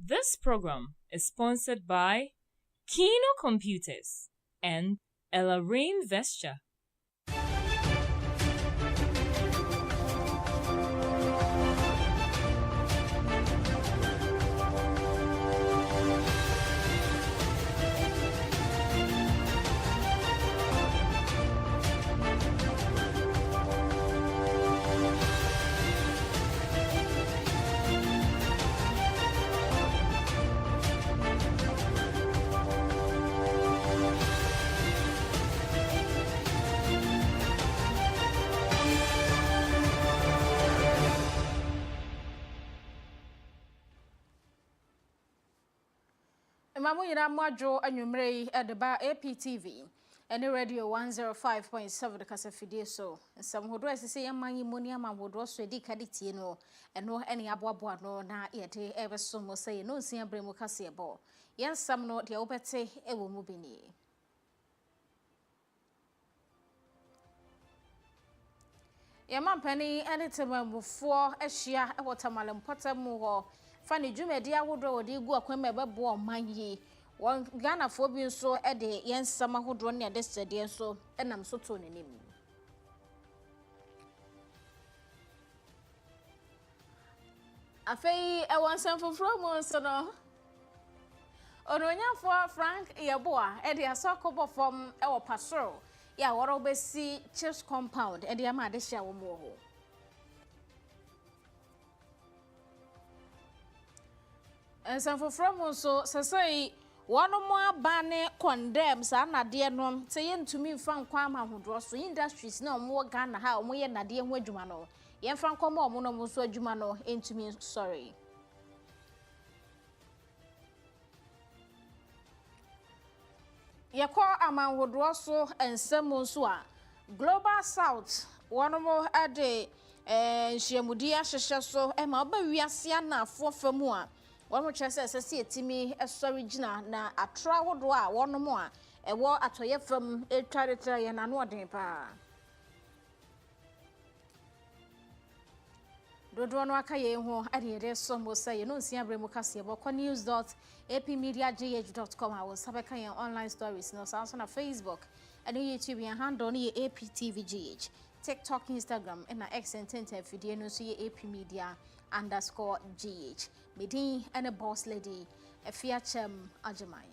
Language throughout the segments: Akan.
This program is sponsored by Kino Computers and Elarim Vesture. Mamu yina mwadwo anwumrei edeba APTV ene radio 105.7 de kasafidie so nsam hodo asese yamanyi moni amahodo so edi kaditie no eno ene aboabo no na yede ebeso mo sey no nsia bremu kase ebo yensam no de obete ewo mu bini yamampani ene temamufo ahia ewotamale mpota mu ho fani dwumedi awodo wodi gu akwema ebebo omanyi won Ghana fo bi nso ede yensama hodo ne ade sede nso enam so to nenim afei ewonsam foforo mo nso no ononyafo Frank Yeboa ede asokobo fom ewo pasoro ya woro besi chiefs compound ede ama ade hia wo mo ho Ensanfo from so say one more bane condemn sa na de no se yentumi mfa nkwa amahodro so industries na omo Ghana ha omo ye na de ho adwuma no ye mfa nkwa ma omo no mo so adwuma no entumi sorry ye ko amahodro so ensem so a Global South one more ade nhyiamudi ahyehye so e ma oba wiase na afo famu a one more chance asesi etimi esorigina na atra wodo a wono mo a ewo atoye fam etwaretra ye na no odin pa dodo no aka ye ho adede so mo say no nsia bremu kase ebo news.apmediagh.com I will sabeka ye online stories no so na Facebook and YouTube yan handle ni APTVGH TikTok, Instagram, and X and video no so ye APmedia_GH. Medin and a boss lady, Afia Kyem Agyemang.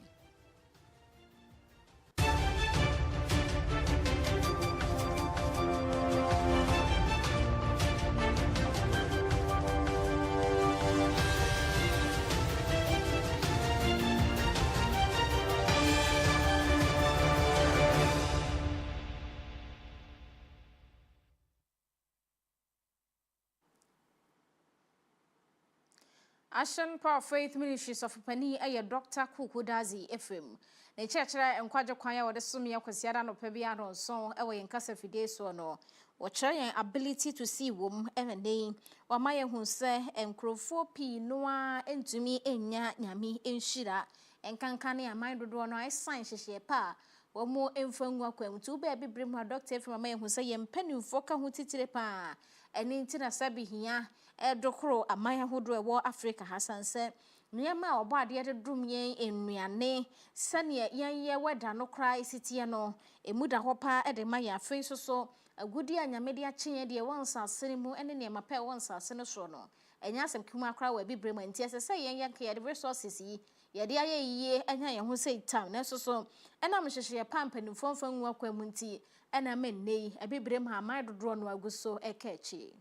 Ashen Power Faith Ministries of Pani aye Dr. Kukudazi FM. Ne chechera enkwaje kwanya wode sumi akwasiada no pebia no so ewe yenkasa fide so no. Woche ability to see wom enene wamaye hu se enkrofo pi noa entumi enya nyame enhira enkankane aman dodo no ai sign hyehye pa womo emfangu akwamtu ba bibrem ha Dr. FM amaye hu se yempanimfo ka hu titire pa eni ntina sabi hia edokro amaya hodo ewo Africa hasanse niema obo ade de dum yen enuane sane yenye weda no krai sitie no emuda hopa ede maya afin so agudi anyamede akyen de wonsa asenimu ene ne mapa wonsa asene so no enya asem kuma akra wa bibrem anti asese yenye ke de resources yi yede aye yiye enya ye ho sei town na so ena mhyehyeye pampan fonfan nwa kwamunti ena mennei abibrem ha mai dodo no aguso ekachi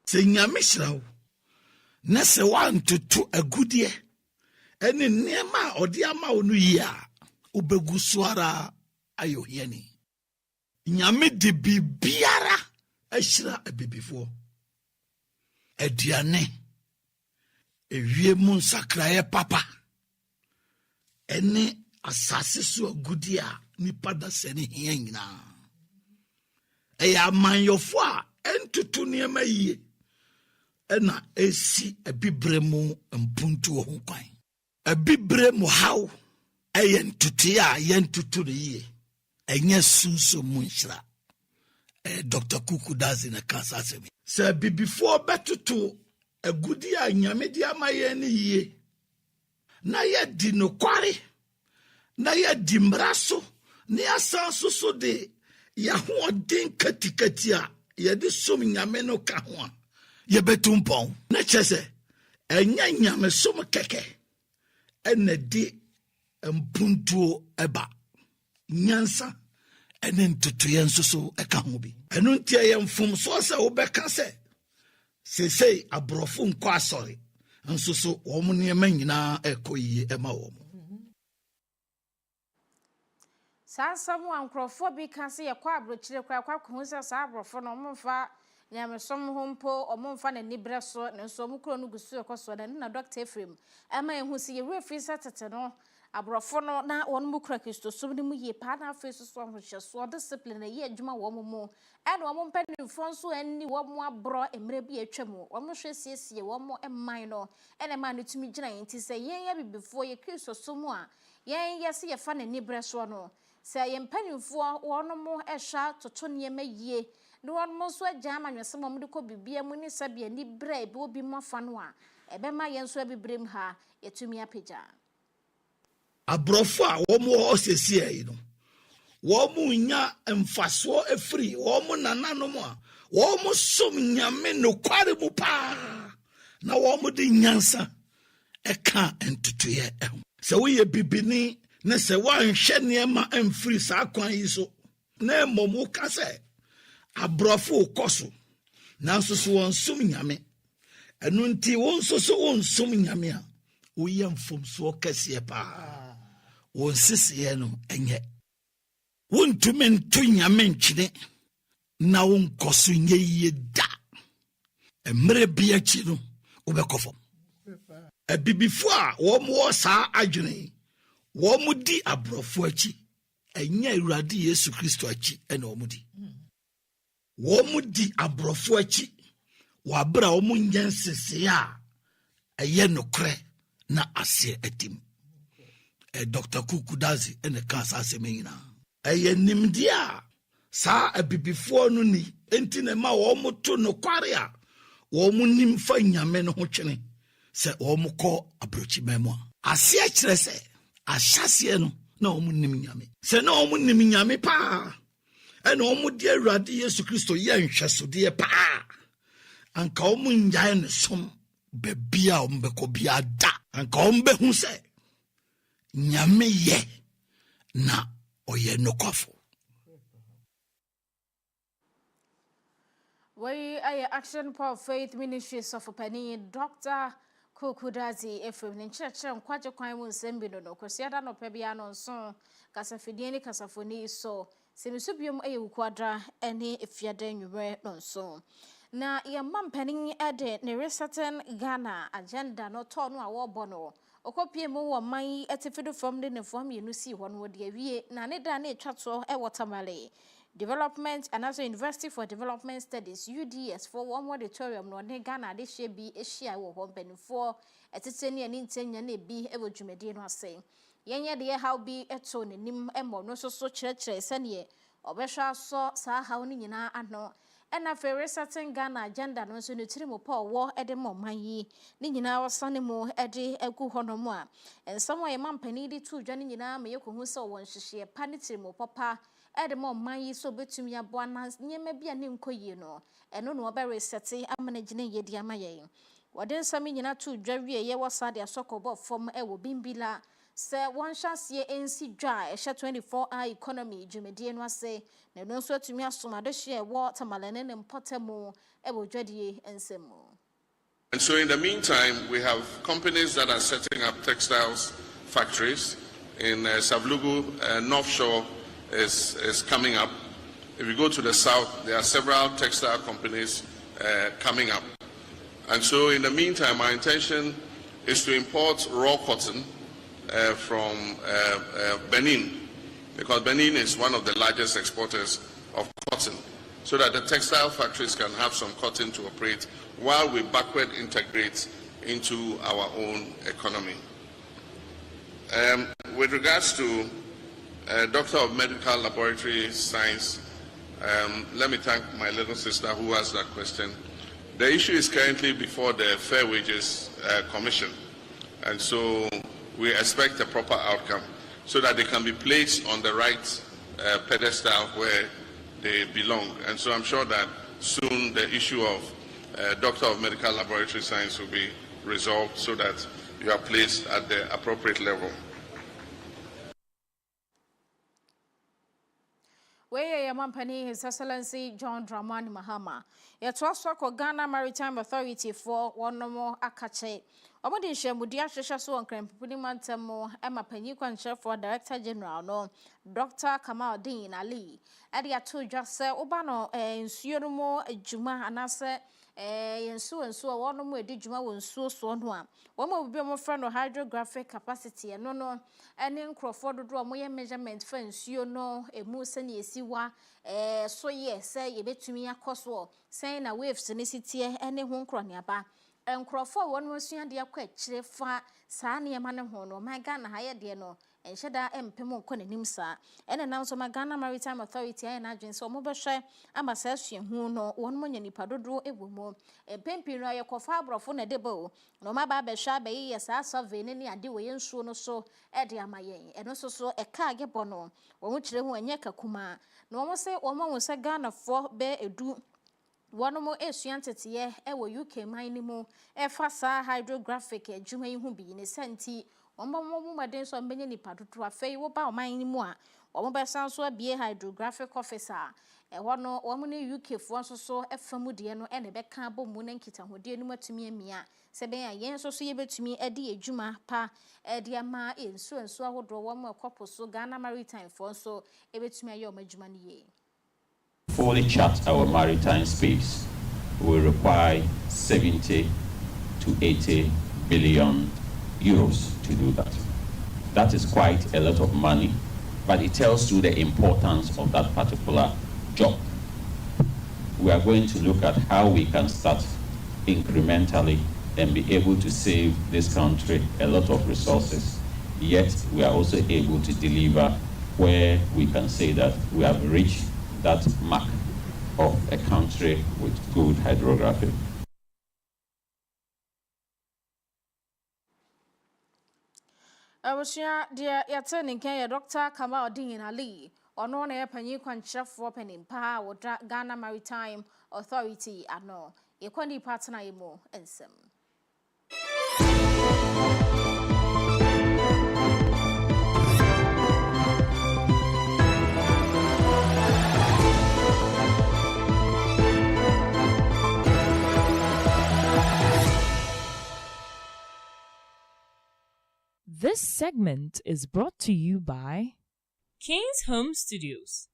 Senyame hyirawo na se wantoto agudie ene niema odi ama onu yi a obegu so ara ayohiani nyame de bibiara ahyira abibifo aduane ewie mu nsakraye papa ene asase so agudie a nipa da sene hia nyina eya manyofo a entutu niema yi ena esi abibremu mpuntu ho kwan abibremu haw ayentutu a yentutu ye enye sunso munhira Dr. Kukudazi na kasasemi se bibifo betutu agudi a nyame di amaye ni ye na yɛdi nokware na yɛdi mmara so na yɛasan so de yɛahoɔden katikati a yɛde som nyame no ka ho a yɛbɛtu mpɔn na kyerɛ sɛ ɛnyɛ nyamesom kɛkɛ ɛna di mpuntuo ɛba nyansa ɛne ntotoyɛ nso so ɛka ho bi ɛno nti ɛyɛ mfomsoɔ sɛ wobɛka sɛ sesei aborɔfo nkɔ asɔre nso so wɔn nneɛma nyinaa ɛkɔ yie ɛma wɔn. saa nsɛm a nkurɔfoɔ bi ka sɛ yɛkɔ aborɔkyire kora kwakohu sɛ saa aborɔfo no ɔmomfa nyamesom ho mpo ɔmomfa n'ani berɛ so nanso ɔmo kuro no gu so ɛkɔ so na Dr. Ephraim ɛma ɛhu sɛ yɛwerɛ firi sɛ tete no aborɔfo no na wɔn mu kura kristosom no mu yie paa na afei so ahohyɛsoɔ discipline na yɛ adwuma wɔn mu ɛna wɔn mpanimfoɔ nso ani wɔn aborɔ mmerɛ bi atwa mu wɔn hwɛ siesie wɔn mman no ɛna ma no tumi gyina yɛn ti sɛ yɛn yɛ bibifoɔ yɛ kristosom a yɛn yɛ se yɛfa n'ani berɛ so no sɛ yɛn mpanimfoɔ wɔn mo ɛhwɛ toto nneɛma yie na wɔn mo nso agya amanwɛsɛm wɔn de kɔ bibia mu ne sɛ bi ani berɛ ebi obi mo afa no a ɛbɛma yɛn nso abibrem ha yɛtumi apagya aborɔfo a wɔn wɔ ɔsɛsi ayi no wɔn nya mfasoɔ efiri wɔn nananom a wɔn som nyame nokware mu paa na wɔn de nyansa ɛka ntotoyɛ ɛho sɛ woyɛ bibini na sɛ wɔanhwɛ nneɛma mfiri saa kwan yi so na mmom woka sɛ aborɔfo kɔ so nanso so wɔn som nyame ɛno nti wɔn nso so wɔn som nyame a woyɛ mfomsoɔ kɛseɛ paa wɔn sisiɛ no ɛnyɛ wontumi nto nyame nkyene na wonkɔ so nyɛ yie da mmerɛ bi akyi no wobɛkɔ fam abibifo a wɔn wɔ saa adwene wɔn di aborɔfo akyi ɛnyɛ Awurade Yesu Kristo akyi ɛna wɔn di wɔn di aborɔfo akyi wɔabra wɔn nyɛ nsesee a ɛyɛ nokorɛ na aseɛ atim Dr. Kukudazi ene ka saa asɛm nyinaa ɛyɛ nimdeɛ a saa abibifoɔ no ni enti na ma wɔn to nokware a wɔn nim fa nyame no ho twene sɛ wɔn kɔ aborɔkyima mu a aseɛ kyerɛ sɛ ahyɛseɛ no na wɔn nim nyame sɛ na wɔn nim nyame paa ɛna wɔn de Awurade Yesu Kristo yɛ nhwɛsodeɛ paa anka wɔn nyae ne som baabi a wɔn bɛkɔ bia da anka wɔn bɛhu sɛ nyame yɛ na ɔyɛ nokwafo. Wei aye Action Power Faith Ministries of Pani Dr. Kukudazi Ephraim ne nkyerɛkyerɛ nkwaje kwan mu nsɛm bi no kwasiada no pɛ bia no nso kasafidie ne kasafoni so semiso biom aye wukwadra ene efiada nwure no nso na yɛma mpanin ede ne recertain Ghana agenda no to no a wɔbɔ no okopie mu wɔ man etifido from de ne form yenu si hɔ no de awie na ne da na etwa to e watermale Development and also University for Development Studies UDS for one auditorium no ne Ghana de hye bi ehia wo ho mpanifo eteteni ani ntenya na bi e wo dwumadi no ase yenye de how bi eto nanim emo no so kyerɛkyerɛ sɛne obɛhwa so saa how no nyina ano ena fere certain Ghana agenda no so no tiri mo pa wo e de mo man yi ne nyina wasane mo e de agu hɔ no mo a ensam a yema mpani de tu dwane nyina me yekohu sɛ won hyehyɛ pa ne tiri mo papa Edemo man yi so betumi aboa na nyema bia ne nkoyie no eno no oba resete amana gine yedi amaye wode nsam nyina to dwawie ye wasade asokobo fom e wo bimbila se won hyasie ensi dwa e hye 24-hour economy dwumedie no ase na no so atumi asomade hye wo tamalene ne mpotemu e wo dwadie ensemu. And so in the meantime we have companies that are setting up textiles factories in Savlugu North Shore is coming up. If you go to the south, there are several textile companies coming up. And so in the meantime, our intention is to import raw cotton from Benin, because Benin is one of the largest exporters of cotton, so that the textile factories can have some cotton to operate while we backward integrate into our own economy. With regards to Doctor of Medical Laboratory Science, let me thank my little sister who asked that question. The issue is currently before the Fair Wages Commission, and so we expect a proper outcome so that they can be placed on the right pedestal where they belong. And so I'm sure that soon the issue of Doctor of Medical Laboratory Science will be resolved so that you are placed at the appropriate level. Where Yampani, His Excellency John Dramani Mahama, yet was Ghana Maritime Authority for one no more Akache. Omodi Shemudia Shashasu and Krempuniman Emma Penikwan Chef for Director General, no Dr. Kamal Dean Ali. Edia two just say Obano and Suyomo Juma and I say and so one more did Juma when so one. One more be more friend of hydrographic capacity and no and then Crawford draw more measurement fence you know a moose and ye siwa so yes say ye bet to me a coswall saying a wave sinicity any home cronyaba. And Crawford one was soon dear quite fa Sani man hono, my Ghana higher dear no, and Shada Pemo Conimsa, and announce my Ghana Maritime Authority and agents or mobile share, and Massashian who no one money padro a woman, and Pempino your cofabra for a debo, no my barber shabe, yes, I saw Venini and do a so no so, Edia Maye, and also so a car bono, or which they were Yaka Kuma. No one say one was a Ghana for bear a do. One more Asiantity, ewo UK minimo, fasa hydrographic, Juma who be in a senti, one more days on many part to a fay about minimo, one by sounds so be a hydrographic officer, and one money UK for so a famudiano and a back cabo moon and kita who dear to me and mia, Sabay, yes, so see to me, Eddie Juma, pa, Eddie Ma in so and so I would draw one more couple so Ghana Maritime for so able to me your majumani. Fully chart our maritime space will require 70 to 80 billion euros to do that. That is quite a lot of money, but it tells you the importance of that particular job. We are going to look at how we can start incrementally and be able to save this country a lot of resources, yet we are also able to deliver where we can say that we have reached that mark of a country with good hydrography. I was here, dear, you're turning care, Dr. Kamal Dean Ali, or no air penny chef for penny power with Ghana Maritime Authority, and no, a quantity partner more and some. This segment is brought to you by King's Home Studios.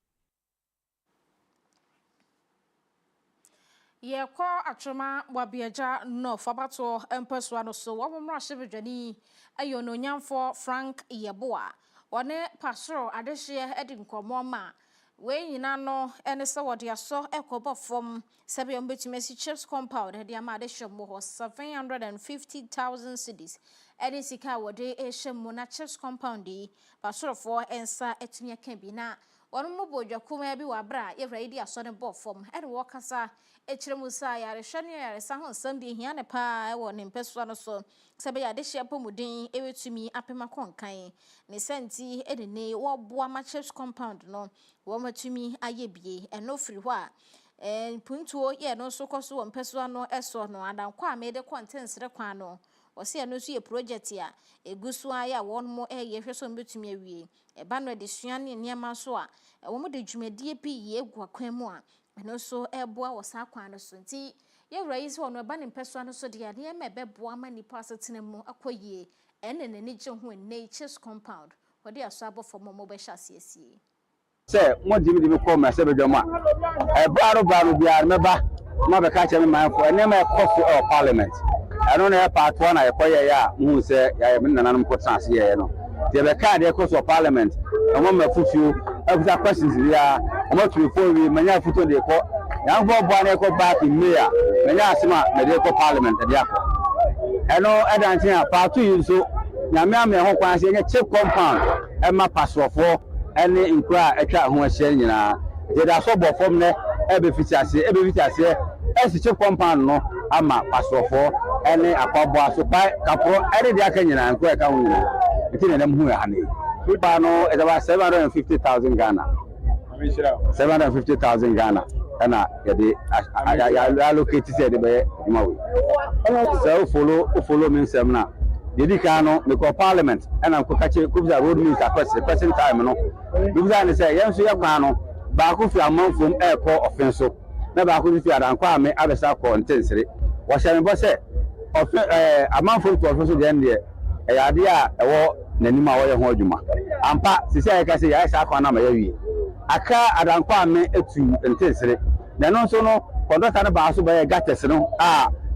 Ye kwa achoma wabiaja no fabato empeswa so wamra shebedwani ayono nyamfo Frank Yeboa one pastor adehye edinkomo ma we nyina no ene se wode aso ekobo fom sebe ombetumesi chips compound de ama adehye mo 750,000 cedis ene sika wode ehye mo na chips compound di pastor for ensa etunya kan bi na wonu mo bodwakuma bi wabra ye vradi aso ne bo fom ene wo kasa Echremusa yare shani yare sahon sambi hiane pa ewo ne mpeswa no so sebe ya de hye pomuden ewetumi apema konkan ne senti edene wo boa ma chips compound no wo matumi ayebie eno firi ho a puntuo ye no so koso wo mpeswa no eso no adankwa amede contents re kwa no wose eno so ye project ya egusu aya won mo ye hweso mbetumi awie eba no de suane niam so a wo mo de dwumadie pi ye egwa kwan mu a eno so eboa wasa kwan no so nti ye wura so no eba ne mpeswa no so de ya ne mebeboa ma nipa asetena mu akoyie ene ne gye ho nature's compound wode aso abofo mo be hya siesie se mo dimi ko ma se bedwama e baro bia meba ma be ka che me man fo ene ma kofu e parliament eno na part 1 na yekoye ya hu se ya me nananum ko transe ye no de be ka de kofu parliament omo ma fufu abuza questions bia omo tu fo wi manya futo de ko ya fo bo na ko back in mayor manya asema me de ko parliament de akọ eno edantin a part 2 yin so nyame ame ho kwan se nye chip compound e ma pasofo ene nkura etwa ho ahye nyina de da so bo fom ne e be fitiase esi chip compound no ama pasofo ene akwabo aso pa kapro ene de aka nyina nkura ka ho nyina between them who are no is about 750,000 Ghana. 750,000 Ghana. And I allocate to say the way. So follow me some now. The Dicano, the Parliament, and I'm catching Kubza road means at the present time. No, because say, yes, you have Mano, Baku among from airport offensive. Never could you have Kwame Abasa intensely. What shall I say? Among from to offensive the end there. A idea a war, Nenima or Hojuma. And Pat, she said, I can say, I saw Kwana Mayavi. Aka Adam Kwame to intensely. Then also no, conduct an about by a gattes. No,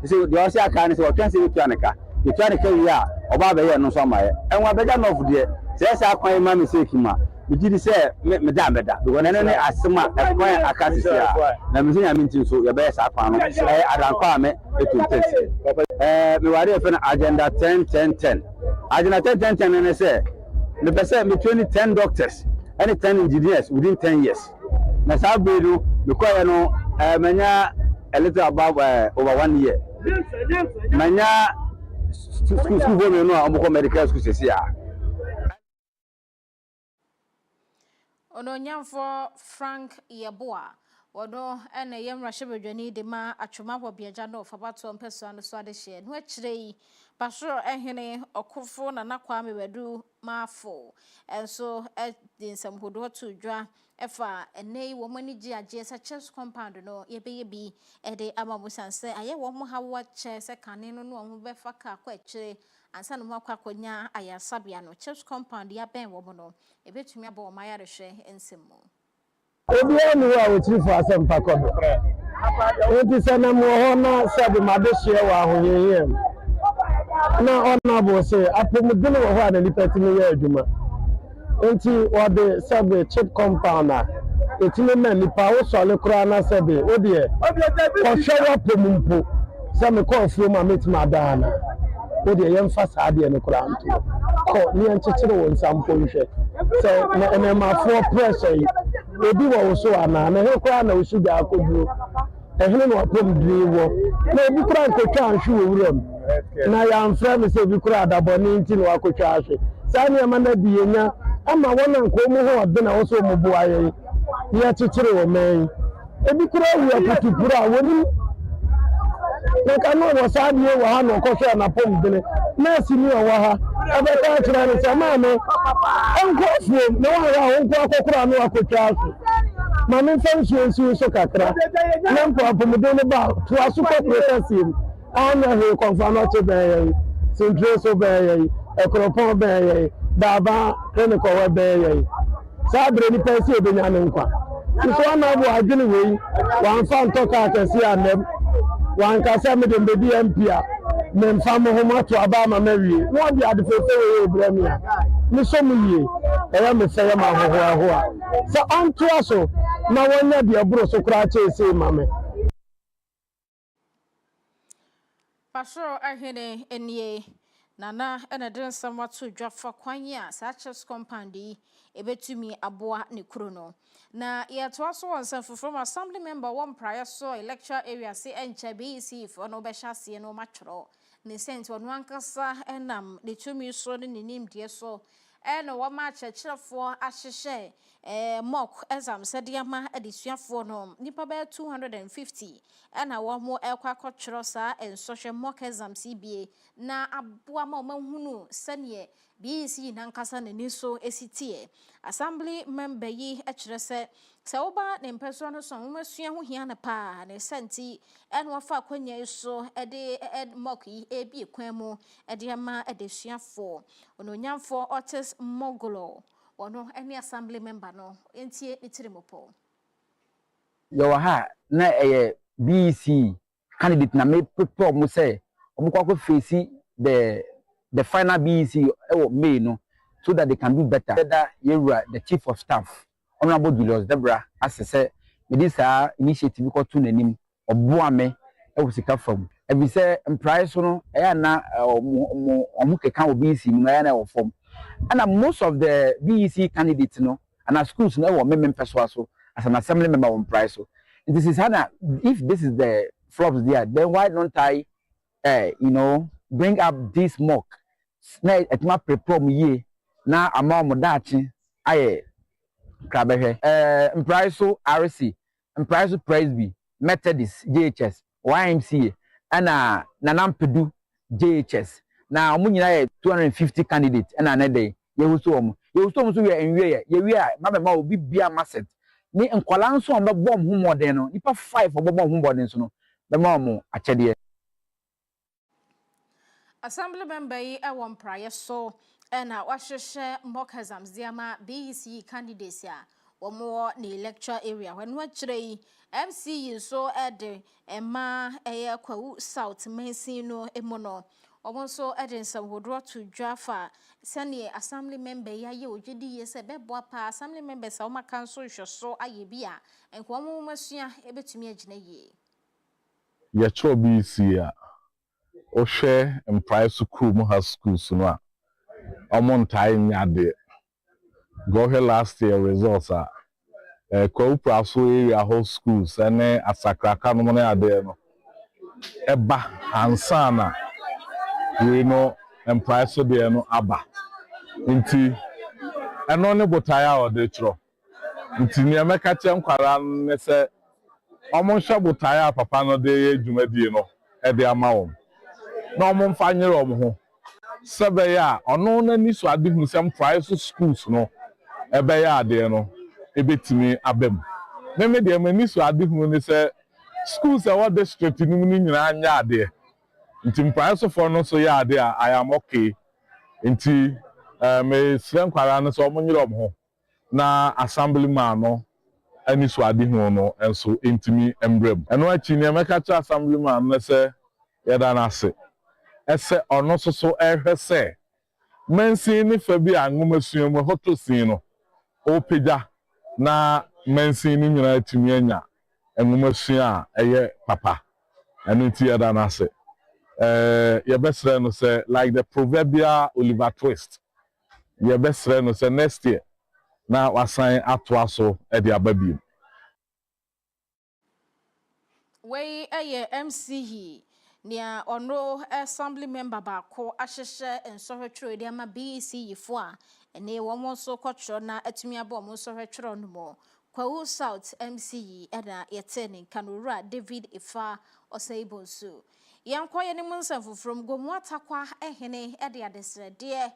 so the Ossia can is what can see Pianica. You try to carry out about the year no somewhere. And what better know for the says I quite my mistake, ma. We did say, Madame Beda, when any asthma, a quiet a cat is here. The museum I mean to so your best I found Adam Kwame to intensely. We were for agenda 10-10-10. Agenda 10-10-10 and I say, the percent between 10 doctors and 10 engineers within 10 years. Now, South Bedu, because no, manya a little above over 1 year. Manya school women know about medical schools here. Ononyamfo Frank Yeboah. Wodo ene yem rashebedwani de ma atwoma ho biaja no fabato mpeso ano so adehye no akirei pastor ehene okofo na nakwame wedu mafo enso di nsam hodo to dwa efa enei wo mani gi age sa chess compound no yebeye bi ede amamusanse aye wo mo hawo che se kane no no ho befa ka kwa akire ansa no akwa konya ayasabia no chess compound ya ben wo mo no ebetumi aba o mayarehwe ensemu Obiani wa wotiri for asem pakodo. Enti sana mo hona sabe madehye wa ahoyeye. Na ona bo se apomudene wo ho ana lipatimi ya adwuma. Enti wo de sabe chip compound na etimi ma nipa wo sole kura na sabe wo de ko hwewa pomumpo sabe ko fuo ma metima daana. Wo de yemfa saade ne kura nto. Ko ni enchechire wo nsampo nhwe. So na ma for pressure obi wo so ana na he kwa na usu ga akobu ehne no apom driwo na obi kura nkotwa anhwe owuram na ya mfra me se obi kura adaboni nti no akotwa ahwe sa ne ma na bienya ama wona nkomu ho ode na wo so mubu aye ya chichire wo men obi kura wi aputupura woni nka no wo sa die wo ha no kohwe na pom dene na sini wo ha abeka kira ne sama me enkofu na wo ha onko akokura no akotwa ahwe mama fansu so kakra na mpo apomudene ba to asuko processing ana he konfano to be centre so be ekropon be baba ene ko we be sabre ni pesi obenya ne nkwa so na bo adwene wei wan fa ntoka akesi anem wan kasa me de mbedi empia me mfa mo ho to aba ma mawie no bi adefefe we obramia ni so mu yie eya me fe ya ma ho so onto aso na wonya de aburo so kura chese mame pastor ahene enie nana ene den samwa to dwafa kwanya saches compound ebetumi aboa ne kuro no na yeto aso wonsan from assembly member one prior so electoral area say encha BEC for no be hyase no matwro ne sent wonu ankasa enam de tumi so ne nim de so eno wa ma chechirefo ahyehye mock exam sediama adisuafo no nipa ba 250 ena wo mo ekwa kwotwero sa ensohwe mock exam CBA na aboa ma mahunu sane BEC nankasa ne niso esitie assembly member yi ekirese se oba ne mpeso no so masua ho hia na pa ne senti eno wafa kwanya so ede mock yi ebi kwan mu ede ma adisuafo ononyamfo Otis Mogolo ono any assembly member no entie nitirimopo Yo ha na BEC candidate na me prepare mo say omukwa face the final BEC May no so that they can do better. The chief of staff Honorable Julius Debra as say this initiative ko to nanim oboa me sika from every say price no na omu keka BEC no na form and most of the BEC candidates no and schools no member person so as an assembly member on price so this is Hannah if this is the flops there then why don't I bring up this mock na etima prepare ye na ama mo dachi aye krabehe mpriso RC mpriso Presby Methodist JHS YMCA ana nanampedu JHS na omu nyina ye 250 candidates ana na dey yehuso so we enwe ye a mama obi bia maset ni nkwala nso on be bom hu modern no nipa 5 obom hu modern so no be ma mo achede Assembly member yi ewon praye so na wahwehwe mock exams diama BEC candidates ya womo na lecture area when wachire MCE so ede ema eye kwawu South Mensin no emono omonso ede nsawodro to Jaffa sane assembly member ya ye ogidi ye se bebo pa assembly member sa woma kanso hweso aye bia enko mo masua ebetumi agina ye ye cho BEC ya o share empire school mo ha schools no a omon time nyade go here last year results are kwa praso area whole schools ene asakraka no na ade no eba ansana we no empire so de no aba nti eno ne botaya o de tro nti ne emeka che nkwara ne se omon hwe botaya papa no de adwumadie no e de ama wo na omon fa nyere ho sebe ya ono na ni so ade hu sem price schools no ebe ya ade no ebetimi abem me de mani so ade hu ni se schools e what district ni mu ni nyina anya ade nti price for no so ya ade I am okay nti me sren kwara no so omonyere ho na assemblyman no ani so ade hu no enso entimi embrem eno achi ni emeka cha assemblyman no se yeda na ase ese ono so ehwe se Mensin ni fa bi anwomasuo mu hotosin no opeja na Mensin ni nyina atimi anya enwomasuo a eye papa eno ti yeda na ase ye besre no se like the proverbial Oliver Twist ye besre no se next year na wasan atoa so e de ababiem we eye MCE nia ono assembly member ba ko ahyehye ensohwetwero de ama BEC yifo a ene wo so kwotro na atumi aba mo sohwetwero no mo kwawu South MCE ena yetene kanura David Ifa Osaibonsu yankwa ye ne munsan from gomu atakwa ehene ede adesrede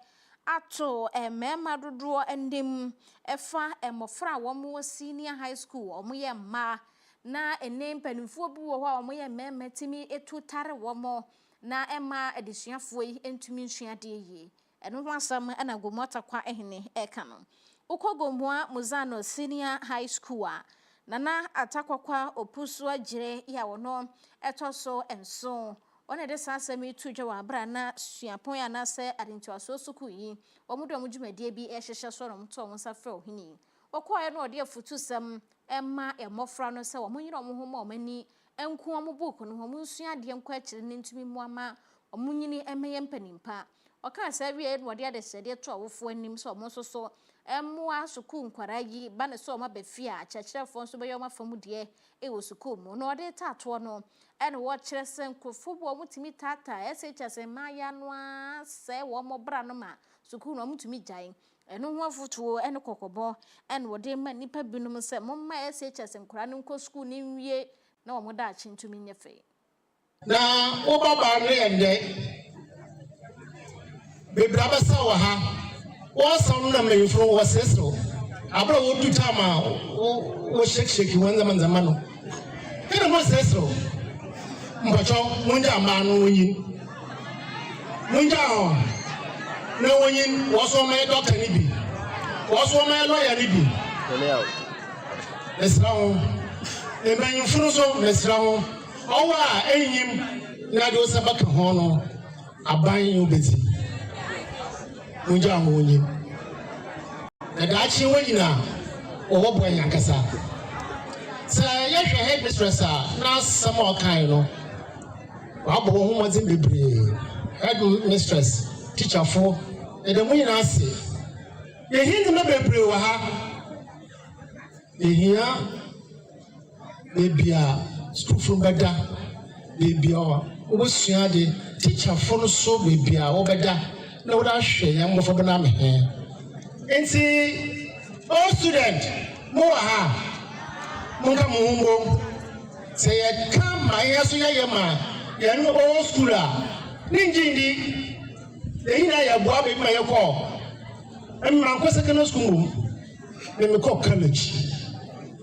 ato mema dodo endim efa emofra wo mo senior high school omo ye ma na enem panimfo bi wo ho omo ye mema timi etutare wo mo na ema adesuafo yi entumi nsuade ye eno ho asam na gomu atakwa ehene eka no ukogomwa Muzano senior high school a nana atakwakwa opusu agire ya wono etoso enso ona de sasemi tujwa wa bra na suapon ya na se adintuaso suku yi omudo omudwumadie bi ehhehye so no mto omsa fra ohini okoye no de afutusam emma emofra no se omonyire omhoma omani enku omubuku no omunsua de enko akire ne ntumi muama omunyini emeye mpanimpa oka se wie no de adesede to awofo anim so omonsoso emwa suku nkwara yi ba ne so omabafia chachirefo nso beyo mafamu de e wo suku mu no de tato no ene wo kire senkofo bo mutimi tata SHS maya no a se wo mobra no ma suku no mutumi gyan eno ho afutuo ene kokobo ene wo de ma nipa binum se momma SHS nkwara no nko suku ni nwie na wo moda achintumi nyefe na obaba no yende bebraba sa wa ha wasam na meyfro wasesro abra wo du tama wo shake wanza manzamano kene mo sesro mbacho munja manu yin munja na woyin woso me doctor ni bi woso me lawyer ni bi esrawo e ben funu so mesrawo owa enyim na do sabaka ho no aban yo bezi munja woyin na dachi wonyina owo bo yankasa sa yehwe headmistress na samo kan no wabo ho modin bebre headmistress teacher for e de munyina ase ye hindu na bebre wa ha ehia bebia school from beda bebia obosua de teacher for no so bebia obeda na woda hwe ya mofo bena me Enti all student mo aha monka mo say ye come my yeso ye ma ye no all school a ninjindi e ina ya boa be ma ye ko em man ko secondary school me call college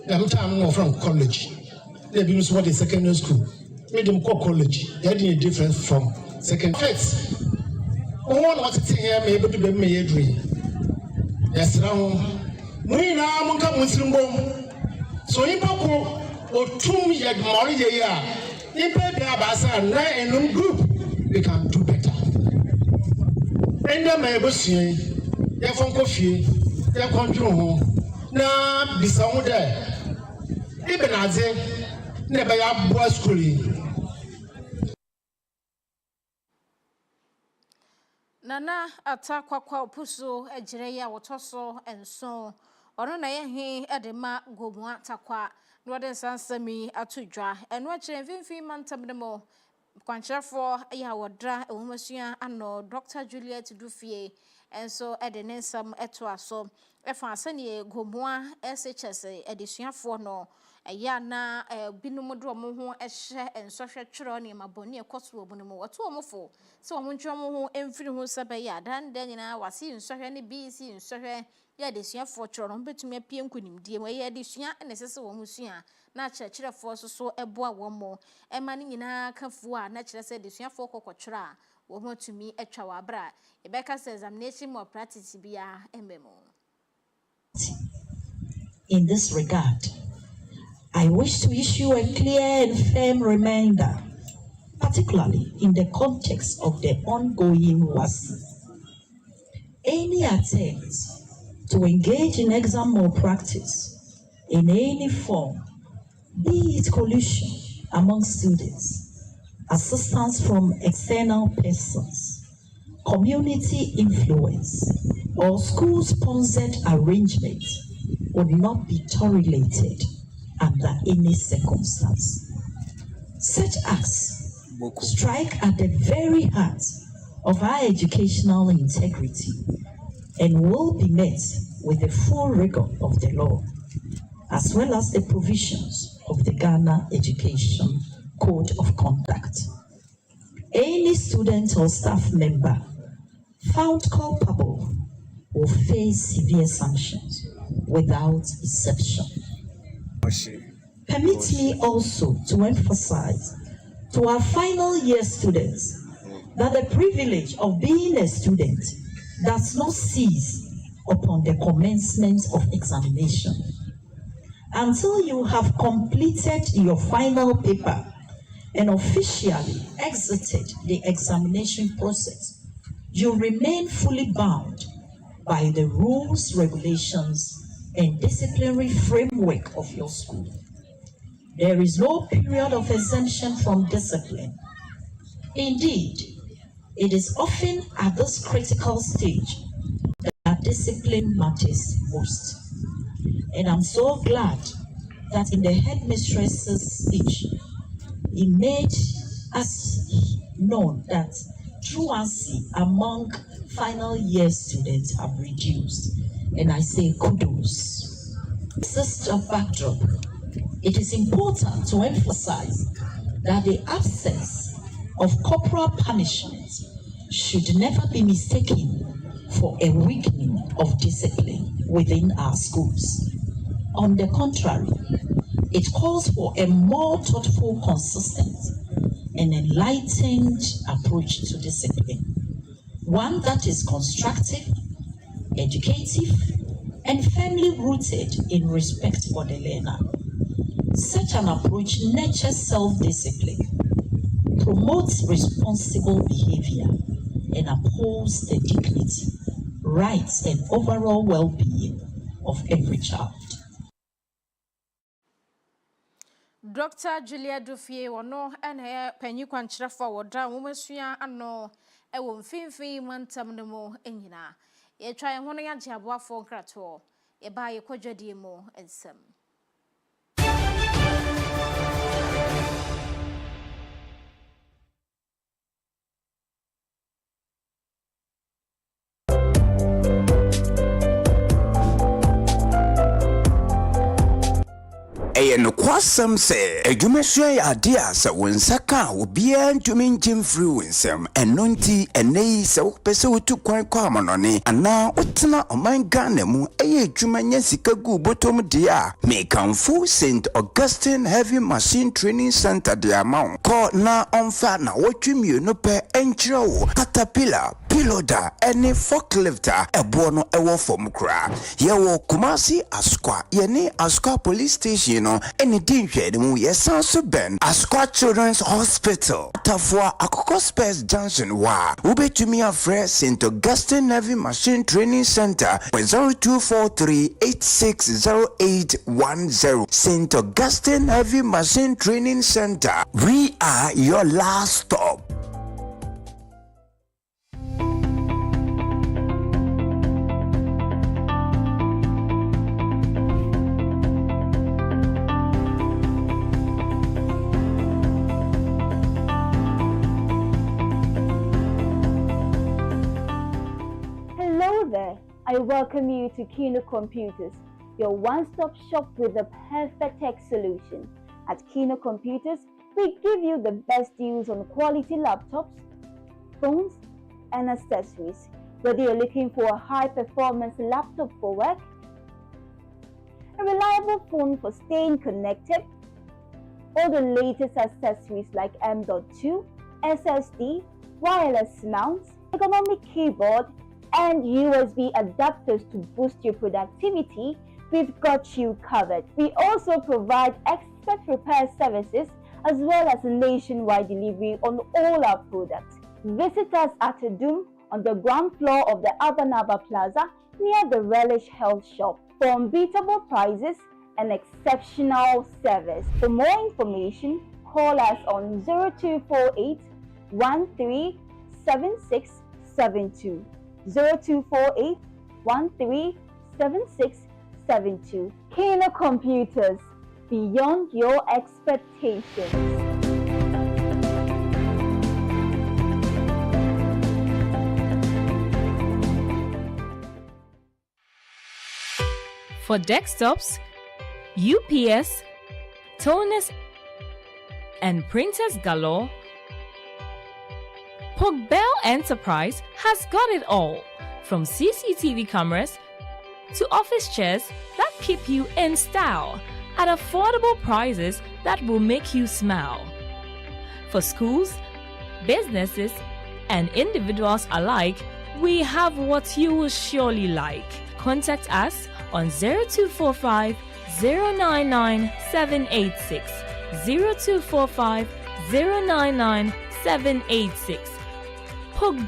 them time no from college they be what the secondary school me them call college they are different from second first one what it here me able to be me dream yes now we na mun ka mun simbom so impako otum ye mori ye ya impe bi abasa na enum group we can do better enda me bosie ye fon ko fie ye kontrol ho na bisa ho de ibe na ade na be ya boa school Nana atakwa opuso ejire ya wotoso enso ono na yehi edema gomu atakwa no de sansami atudwa eno akire mfimfin mantamdemo kwancherefo ya wodra ewomasua ano Dr. Juliet Dufie enso edenensam eto aso efa asane gomua SHS edesuafo no eya na binum do mo ho ehye ensohwe twero ne maboni ekoso obunmu wato omofo se omonchwo mo ho emfiri ho sebe ya dan de nyina wase ensohwe ne BC ensohwe ya edesuafo twero no betumi apie nkunimdie mo ya edesua ne sese wo musua na kyerɛkyerɛfo so eboa wo mo ema ne nyina kafu a na kyerɛ sɛ edesuafo kokotwero a wo ho tumi atwa wa bra ebeka se examination mo practice bia ememo. In this regard, I wish to issue a clear and firm reminder, particularly in the context of the ongoing WASI. Any attempt to engage in exam malpractice in any form, be it collusion among students, assistance from external persons, community influence, or school-sponsored arrangement would not be tolerated under any circumstance. Such acts strike at the very heart of our educational integrity and will be met with the full rigor of the law, as well as the provisions of the Ghana Education Code of Conduct. Any student or staff member found culpable will face severe sanctions without exception. Permit me also to emphasize to our final year students that the privilege of being a student does not cease upon the commencement of examination. Until you have completed your final paper and officially exited the examination process, you remain fully bound by the rules, regulations, and disciplinary framework of your school. There is no period of exemption from discipline. Indeed, it is often at this critical stage that discipline matters most. And I'm so glad that in the headmistress's speech, he made us know that truancy among final year students have reduced. And I say kudos. This backdrop, it is important to emphasize that the absence of corporal punishment should never be mistaken for a weakening of discipline within our schools. On the contrary, it calls for a more thoughtful, consistent, and enlightened approach to discipline, one that is constructive, educative, and firmly rooted in respect for the learner. Such an approach nurtures self-discipline, promotes responsible behavior, and upholds the dignity, rights, and overall well-being of every child. Dr. Julia Dufie wano ene penyi kwankyerefo wodra womasua ano ewo mfimfin mantam ne mo enyina ye twa ye hono ya jiaboafo nkrato ye ba ye kwadwadie mo ensem. no kwasam se adwumasua ya ade a se wonsaka obi antumi njem free wonsam eno nti enei se wopese wotu kwan kwa amanone ana otena oman Ghana mu eye adwumanya sika gu botom de a mekanfo St. Augustine Heavy Machine Training Center de amount ko na onfa na wotwemie no pe enkyerɛ Caterpillar Piloda any forklifter ebo no ewo fom kra ye wo Kumasi Askwa ye ni Askwa Police Station no eni dinhwe de mu ye sanso ben Askwa Children's Hospital tafua Akoko Space Junction wa ubetumi afre St. Augustine Heavy Machine Training Center 0243860810 St. Augustine Heavy Machine Training Center, we are your last stop. I welcome you to Kino Computers, your one-stop shop with the perfect tech solution. At Kino Computers, we give you the best deals on quality laptops, phones, and accessories. Whether you're looking for a high-performance laptop for work, a reliable phone for staying connected, or the latest accessories like M.2, SSD, wireless mounts, ergonomic keyboard, and USB adapters to boost your productivity, we've got you covered. We also provide expert repair services as well as nationwide delivery on all our products. Visit us at Adum on the ground floor of the Abanaba Plaza near the Relish Health Shop for unbeatable prices and exceptional service. For more information, call us on 0248 137672. 0248 137672. Kino Computers, beyond your expectations. For desktops, UPS, toners, and printers galore, Bell Enterprise has got it all, from CCTV cameras to office chairs that keep you in style at affordable prices that will make you smile. For schools, businesses, and individuals alike, we have what you will surely like. Contact us on 0245 099 786, 0245 099 786.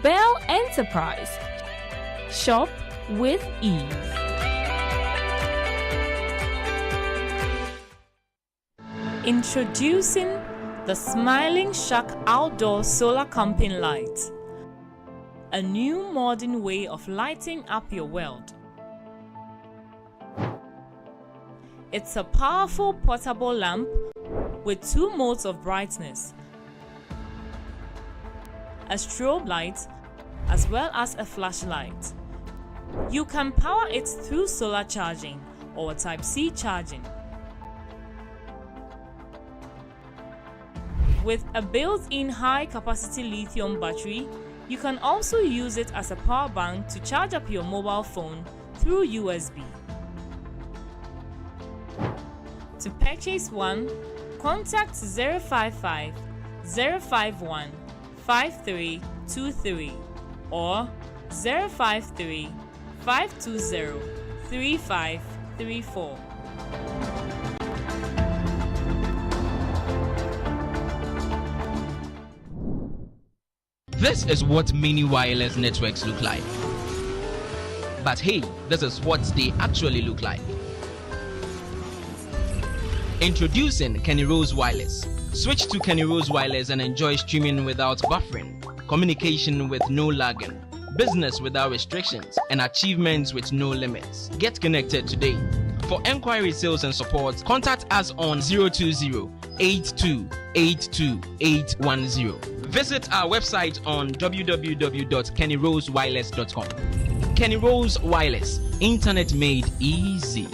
Bell Enterprise. Shop with ease. Introducing the Smiling Shark Outdoor Solar Camping Light. A new modern way of lighting up your world. It's a powerful portable lamp with 2 modes of brightness, a strobe light, as well as a flashlight. You can power it through solar charging or Type-C charging. With a built-in high-capacity lithium battery, you can also use it as a power bank to charge up your mobile phone through USB. To purchase one, contact 055 051 5323 or 053 520 3534. This is what many wireless networks look like. But hey, this is what they actually look like. Introducing Kenny Rose Wireless. Switch to Kenny Rose Wireless and enjoy streaming without buffering, communication with no lagging, business without restrictions, and achievements with no limits. Get connected today. For enquiry, sales, and support, contact us on 020-8282-810. Visit our website on www.kennyrosewireless.com. Kenny Rose Wireless, internet made easy.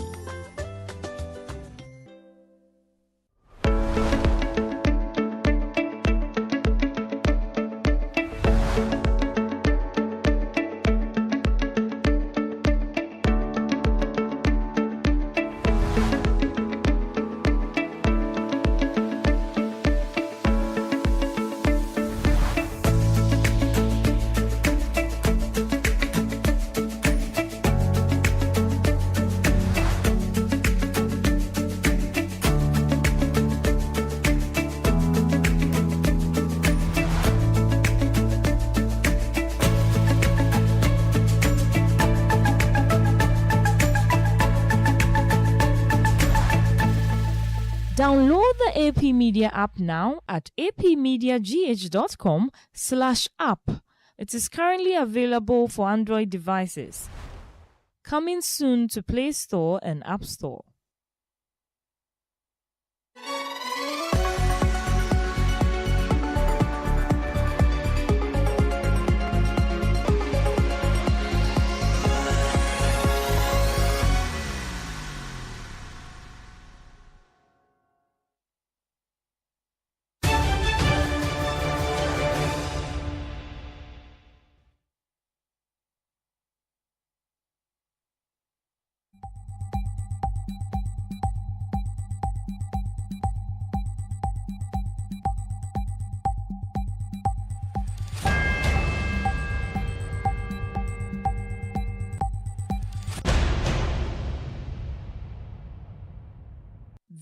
Download the AP Media app now at apmediagh.com/app. It is currently available for Android devices. Coming soon to Play Store and App Store.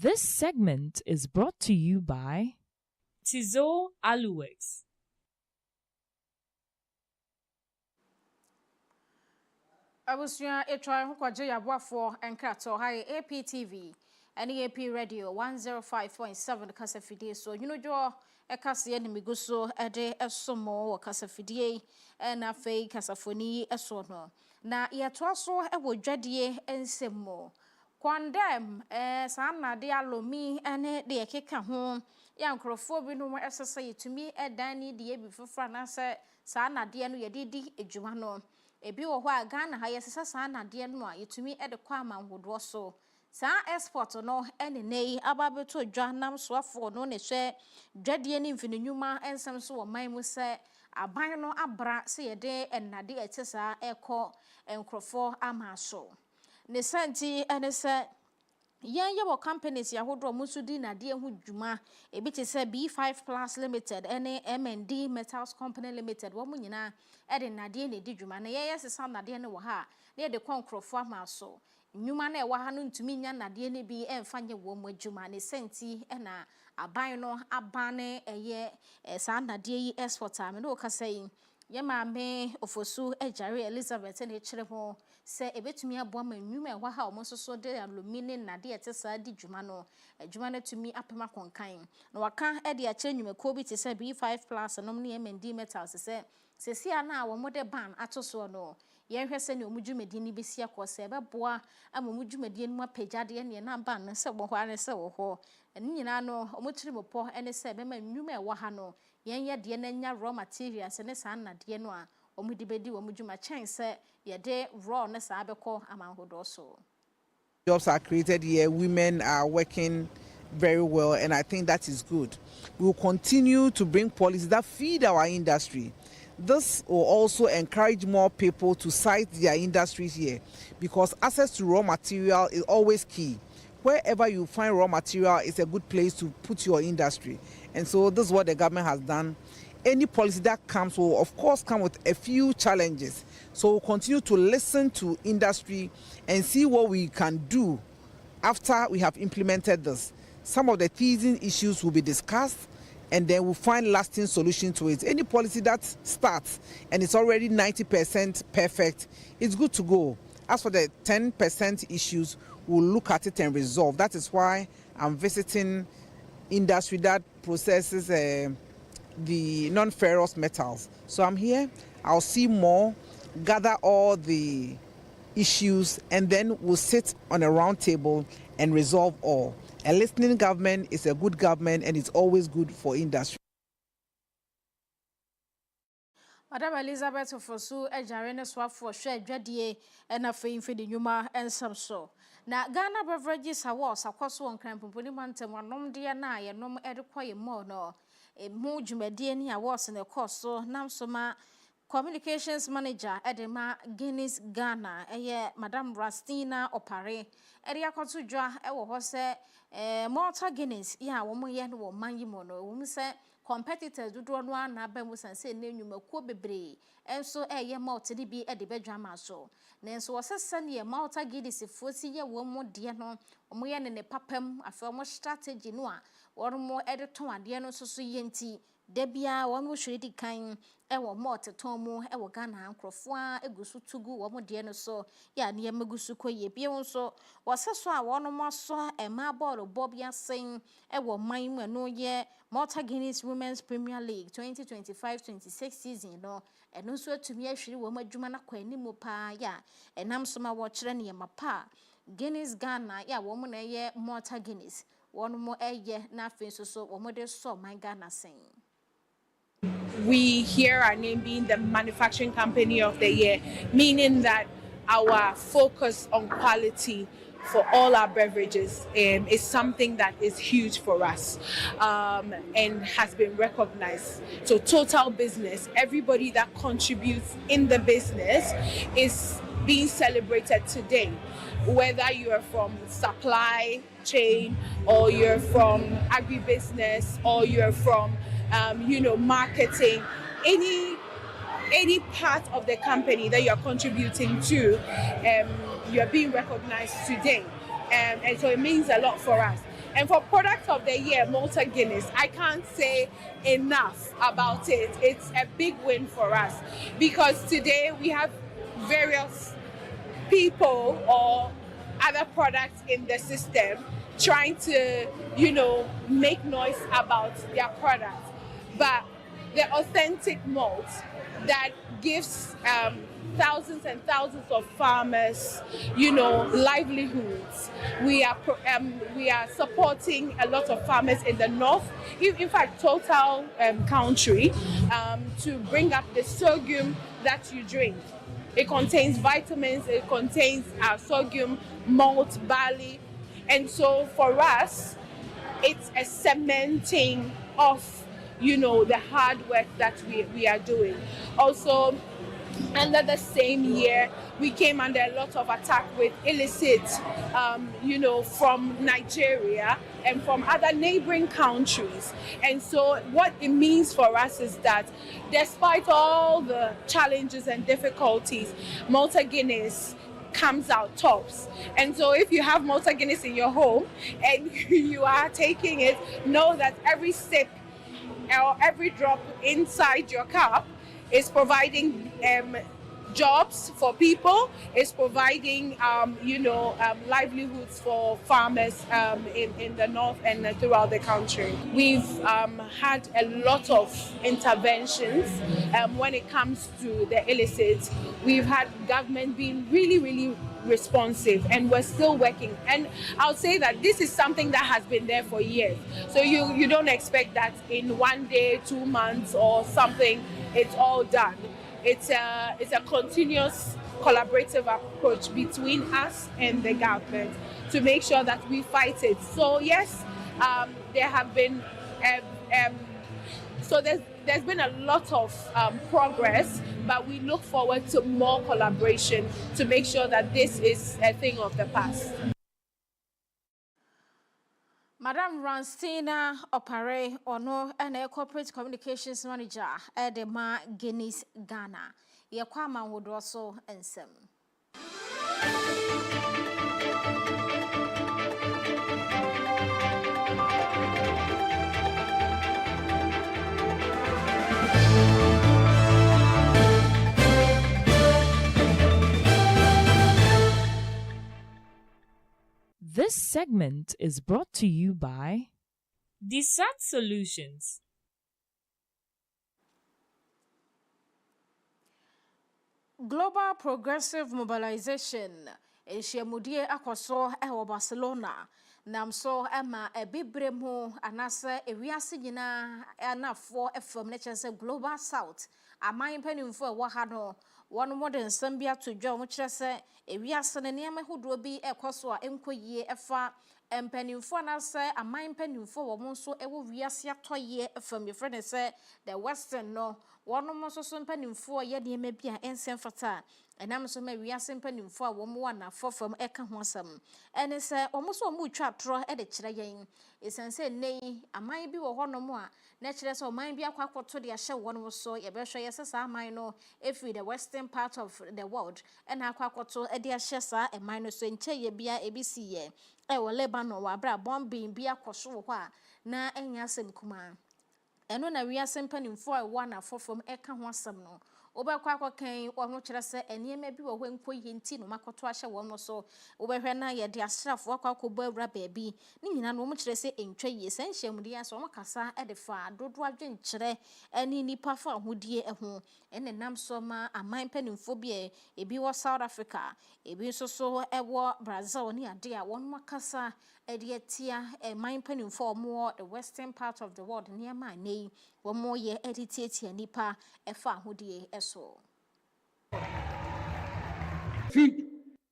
This segment is brought to you by Tizo Aluwex. Abusua etwa ho kwaje yaboafo enkrato ha APTV ene AP Radio 105.7 kasafidie so yunojo ekase ne miguso ede esomo wo kasafidie na fei kasafoni eso no na yeto so ewo dwadie ensemo kwandem sana de alomi ene de ekeka ho ya nkrofo bi no esesa yetumi edan ni de ebi fofra na se sana de no yedidi ejuma no ebi wo ho a Ghana ha yesesa sana de no a yetumi ede kwa amanhodo so sa export no ene nei ababeto dwa nam soafo no ne hwe dwadie ni mfininwuma ensem so wo man mu se aban no abra se yede ennade etesa ekọ nkrofo amaso ne santi ene se yan yebo companies yahodo musudi na de hu dwuma ebi te se B5 Plus Limited ene M&D Metals Company Limited wo munyina ede na de ne di dwuma na ye sesa na de ne wo ha na de konkrofo amaso nnwuma na ewa ha no ntumi nya na de ne bi emfanye wo mu adwuma ne senti na aban no abane eye sa na de yi exporter me no kasa yi yema me ofosu ejare Elizabeth ne kire ho se ebetumi aboa ma nnwuma ewa ha omososo de alumini na de etesa di dwuma no adwuma na tumi apema konkan na waka ede a kire nnwuma ko bi te se B5 Plus no ne M&D Metals se sesia na wo mode ban atoso no ye hwese ne omudwumadi ni besia ko se beboa ama omudwumadi ni mapagade ne na ban no se bo ho ane se wo ho eni nyina no omotiri mopo ene se be ma nnwuma ewa ha no ye de na nya raw materials ne sa na de no a omudi bedi wo mudwuma chen se ye de raw ne sa abekọ amanhodo so. Jobs are created here, women are working very well, and I think that is good. We will continue to bring policies that feed our industry. This will also encourage more people to site their industries here, because access to raw material is always key. Wherever you find raw material is a good place to put your industry. And so this is what the government has done. Any policy that comes will of course come with a few challenges. So we'll continue to listen to industry and see what we can do after we have implemented this. Some of the teasing issues will be discussed, and then we'll find lasting solutions to it. Any policy that starts and it's already 90% perfect, it's good to go. As for the 10% issues, we'll look at it and resolve. That is why I'm visiting industry that processes the non-ferrous metals. So I'm here, I'll see more, gather all the issues, and then we'll sit on a round table and resolve all. A listening government is a good government, and it's always good for industry. Madam Elizabeth Ofosu ejare ne swafo hwe adwadie na feimfidi nyuma ensam so. Na Ghana Beverages Awards akwaso onkran pomponi mantem anom de na ye nom edekwaye mo no emu dwumadie ni awards ne koso namsoma Communications Manager Edema Guinness Ghana Madam Rastina Opare eri akoto dwa ewo ho se Malta Guinness ya wo mo ye no manyi mo no wo se competitors dodo no na ba mu sanse na enwumakuo bebre enso ye Malta ni bi de bedwa ma so nenso wosesa ne Malta Guinness fosi ye wo mo de no mo ye ne papam afa mo strategy no a wo mo ede ton ade no so yenti Debia one wo hwere di kan ewo malt tomu ewo Ghana ankrofo a egusu tugu wo mo de no so ya ne magusu koye bie nso woseso a wono moso ema ball bobia sen ewo man mu no ye Malta Guinness Women's Premier League 2025-26 season no eno so atumi ahwere wo madwuma na kwanimu pa ya enam so ma wo kire ne mapa Guinness Ghana ya wo mo na ye Malta Guinness wono mo eye na afen so wo mo de so man Ghana sen. We hear our name being the manufacturing company of the year, meaning that our focus on quality for all our beverages is something that is huge for us and has been recognized. So total business, everybody that contributes in the business is being celebrated today. Whether you are from supply chain or you're from agribusiness or you're from marketing, any part of the company that you're contributing to, you're being recognized today. And so it means a lot for us. And for product of the year, Malta Guinness, I can't say enough about it. It's a big win for us because today we have various people or other products in the system trying to, make noise about their products. But the authentic malt that gives thousands and thousands of farmers, livelihoods. We are supporting a lot of farmers in the north, in fact, total country, to bring up the sorghum that you drink. It contains vitamins, it contains sorghum, malt, barley. And so for us, it's a cementing of, the hard work that we are doing. Also, under the same year, we came under a lot of attack with illicit, from Nigeria and from other neighboring countries. And so what it means for us is that despite all the challenges and difficulties, Malta Guinness comes out tops. And so if you have Malta Guinness in your home and you are taking it, know that every sip or every drop inside your cup is providing jobs for people, is providing livelihoods for farmers in the north and throughout the country. We've had a lot of interventions when it comes to the illicit. We've had government being really, really responsive, and we're still working. And I'll say that this is something that has been there for years. So you don't expect that in 1 day, 2 months or something, it's all done. It's a continuous collaborative approach between us and the government to make sure that we fight it. So yes, there have been there's been a lot of progress, but we look forward to more collaboration to make sure that this is a thing of the past. Madam Ranstina Opare Ono and a corporate communications manager at the Guinness Ghana. Yakwama would also answer. This segment is brought to you by Desat Solutions. Global Progressive Mobilization Eshiamudie Akoso Ewa Barcelona Namso Emma Ebibremo Anasa Ewiasi Nyina Anafo FM Nature Global South Amain Penimfo Wahano one modern Sambia to John which say Ewiasa Niama Hudrobi Ekoso Enkoye Efa Penimfo Nasa Amain Penimfo Monso Ewo Wiasia Toye from your friend say the Western no one more so penimfo Yadi Mebia and Senfata. And I'm so maybe a simple for 1 4 from Eka Wansam. And it's almost a mood trap draw at the Chirayan. It's and say, nay, I might be one no more. Naturally, so might be a quack to the show one was so a better yes, I might know if we the western part of the world and I quack to a dear shessa and minus 20 be a ABC. I will Lebanon or Bra bombing be a cosso na and yasim kuma. eno na wiase mpanimfo a wa na fofom eka ho asem no obekwa akokan ono kire se eniema bi wo hwenko yenti no makoto ahye wo no so obehwe na ye de asrafo akwakobo awura baabi ni nyina no mo kire se entwa ye sanhyemudi aso mo kasa edefa dodo adwenkire eni nipa fa hodie eho ene nam so ma aman mpanimfo bi ebi wo South Africa ebi so ewo Brazil ni ade a won makasa ede atia aman mpanimfo mo the western part of the world niema nei wo mo ye editiatia nipa efa hodie eso.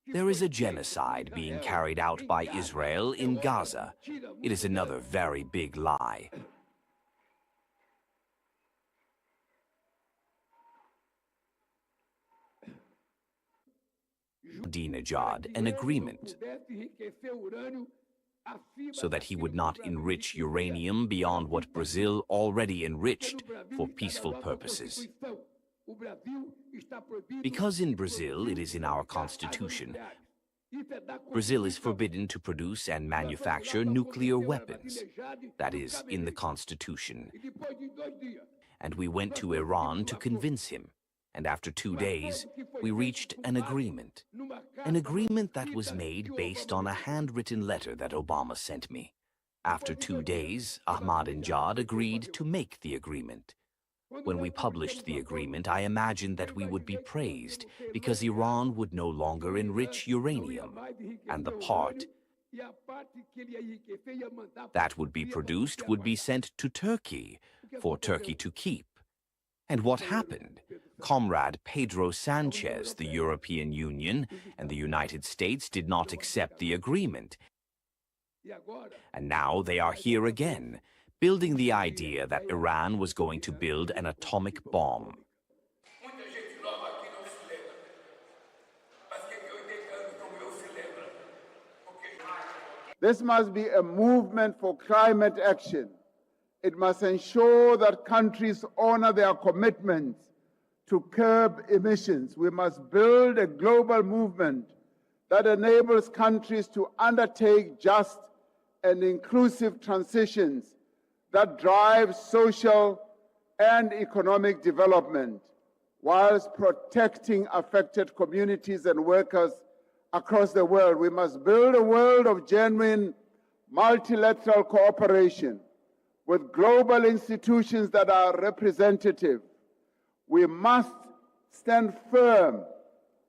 There is a genocide being carried out by Israel in Gaza. It is another very big lie. Ahmadinejad an agreement so that he would not enrich uranium beyond what Brazil already enriched for peaceful purposes. Because in Brazil it is in our constitution, Brazil is forbidden to produce and manufacture nuclear weapons. That is in the constitution. And we went to Iran to convince him. And after 2 days, we reached an agreement. An agreement that was made based on a handwritten letter that Obama sent me. After 2 days, Ahmadinejad agreed to make the agreement. When we published the agreement, I imagined that we would be praised because Iran would no longer enrich uranium, and the part that would be produced would be sent to Turkey for Turkey to keep. And what happened? Comrade Pedro Sanchez, the European Union, and the United States did not accept the agreement. And now they are here again, building the idea that Iran was going to build an atomic bomb. This must be a movement for climate action. It must ensure that countries honor their commitments to curb emissions. We must build a global movement that enables countries to undertake just and inclusive transitions that drive social and economic development, whilst protecting affected communities and workers across the world. We must build a world of genuine multilateral cooperation with global institutions that are representative. We must stand firm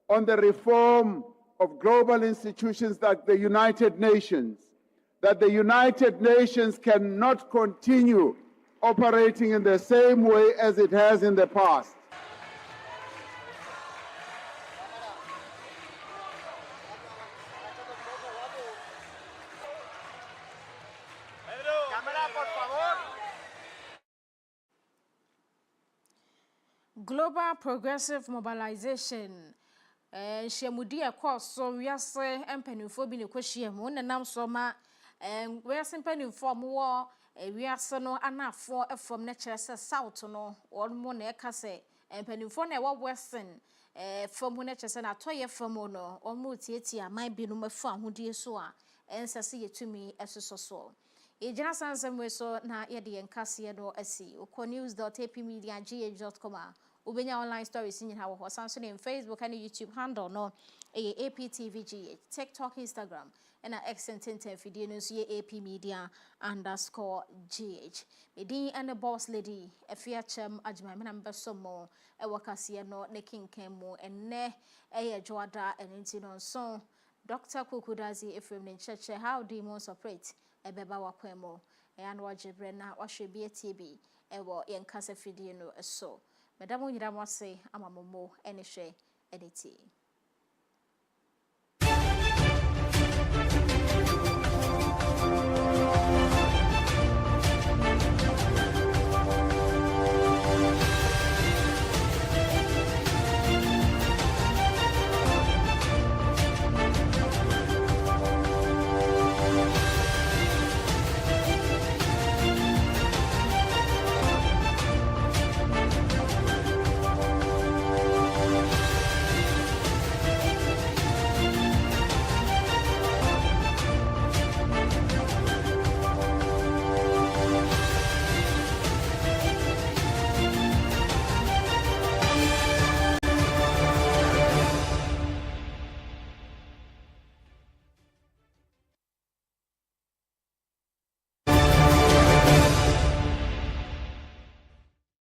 on the reform of global institutions like the United Nations, that the United Nations cannot continue operating in the same way as it has in the past. Global Progressive Mobilization. Shemudi so wiase empanimfo bi ne kwahyiam wonenam so ma wiase empanimfo mo wiase no anafo efom na kire se south no wonmo na eka se empanimfo na ewo western fom na kire se na toye fom no wonmo tietia man bi no mafu ahodie so a ensase yetumi esoso so ejina sansem we so na ye de enkase no asi ukonews.apmedia.gh.com Ubenya online stories in how Samsung in Facebook and YouTube handle no APTVGH, TikTok, Instagram, and X and video news AP_media_GH. Medin and the boss lady, Afia Kyem Agyemang number some more, Wakasiya no neking kemo and ne Joada and Intinon song. Dr. Kukudazi Ephraim in church how demons operate Beba Wakwemo and Wajibrena Washibi TB Ewo Yankasa video no so. Madame Yidamase, Amamomo, any share, edit.